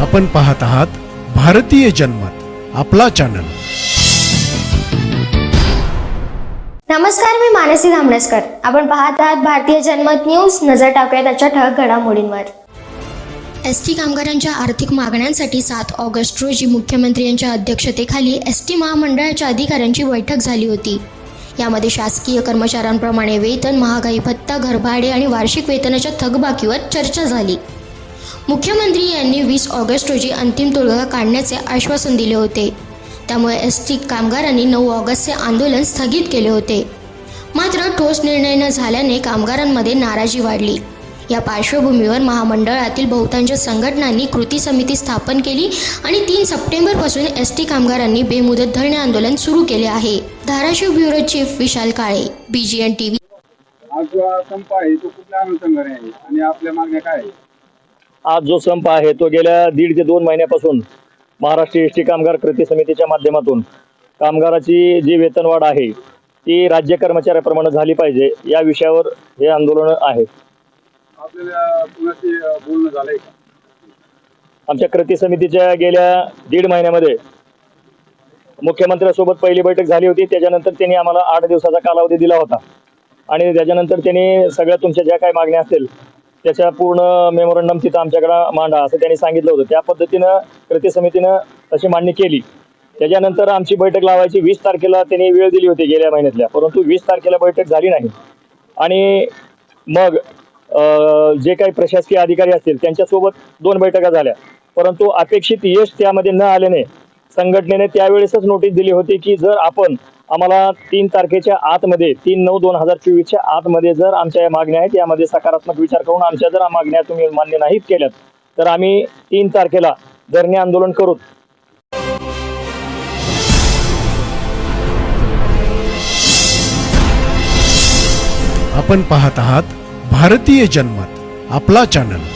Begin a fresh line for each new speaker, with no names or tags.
आपण पाहत आहात भारतीय जनमत, आपला चॅनल।
नमस्कार, मी मानसी धामणसकर। आपण पाहत आहात भारतीय जनमत न्यूज। नजर टाकूया त्याच्या ठळक घडामोडींवर। एसटी कामगारांच्या आर्थिक मागण्यांसाठी 7 ऑगस्ट रोजी मुख्यमंत्री यांच्या अध्यक्षतेखाली एसटी महामंडळाच्या अधिकाऱ्यांची बैठक झाली होती। यामध्ये शासकीय कर्मचाऱ्यांप्रमाणे वेतन, महागाई भत्ता, घरभाडे आणि वार्षिक वेतनाच्या थकबाकीवर चर्चा झाली। मुख्यमंत्री यांनी 20 ऑगस्ट रोजी अंतिम तोडगा काढण्याचे आश्वासन दिले होते। त्यामुळे एसटी कामगारांनी 9 ऑगस्टचे आंदोलन स्थगित केले होते। मात्र ठोस निर्णय न झाल्याने कामगारांमध्ये नाराजी वाढली। या पार्श्वभूमीवर महामंडळातील बहुतांश संघटनांनी कृती समिती स्थापन केली आणि 3 सप्टेंबरपासून एसटी कामगारांनी बेमुदत धरणे आंदोलन सुरू केले आहे। धाराशिव ब्युरो चीफ विशाल काळे, BGN TV।
आज जो संप आहे तो कुठल्या अनुषंगाने आहे आणि आपल्या मागण्या काय आहेत?
आज जो संप आहे तो गेल्या 1.5 ते 2 महिन्यापासून महाराष्ट्र एसटी कामगार कृती समितीच्या माध्यमातून कामगाराची जी वेतनवाढ आहे ती राज्य कर्मचाऱ्याप्रमाणे झाली पाहिजे या विषयावर हे आंदोलन आहे।
आपल्याला कुणाशी बोलणं झालंय का?
आमच्या कृती समितीच्या गेल्या 1.5 महिन्यामध्ये मुख्यमंत्र्यांसोबत पहिली बैठक झाली होती। त्याच्यानंतर त्यांनी आम्हाला 8 दिवसाचा कालावधी दिला होता आणि त्याच्यानंतर त्यांनी सगळ्या तुमच्या ज्या काही मागण्या असतील त्याच्या पूर्ण मेमोरंडम तिथं आमच्याकडे मांडा असं त्यांनी सांगितलं होतं। त्या पद्धतीनं कृती समितीनं तशी मांडणी केली। त्याच्यानंतर आमची बैठक लावायची 20 तारखेला त्यांनी वेळ दिली होती गेल्या महिन्यातल्या, परंतु 20 तारखेला बैठक झाली नाही। आणि मग जे काही प्रशासकीय अधिकारी असतील त्यांच्यासोबत 2 बैठका झाल्या, परंतु अपेक्षित यश त्यामध्ये न आल्याने संघटनेने त्यावेळेसच नोटीस दिली होती की जर आपण आम्हाला 3 तारखेच्या आतमध्ये 3/9/2024च्या आतमध्ये जर आमच्या या मागण्या आहेत यामध्ये सकारात्मक विचार करून आमच्या जर मागण्या तुम्ही मान्य नाहीत केल्यात तर आम्ही 3 तारखेला धरणे आंदोलन करू।
आपण पाहत आहात भारतीय जनमत, आपला चॅनल।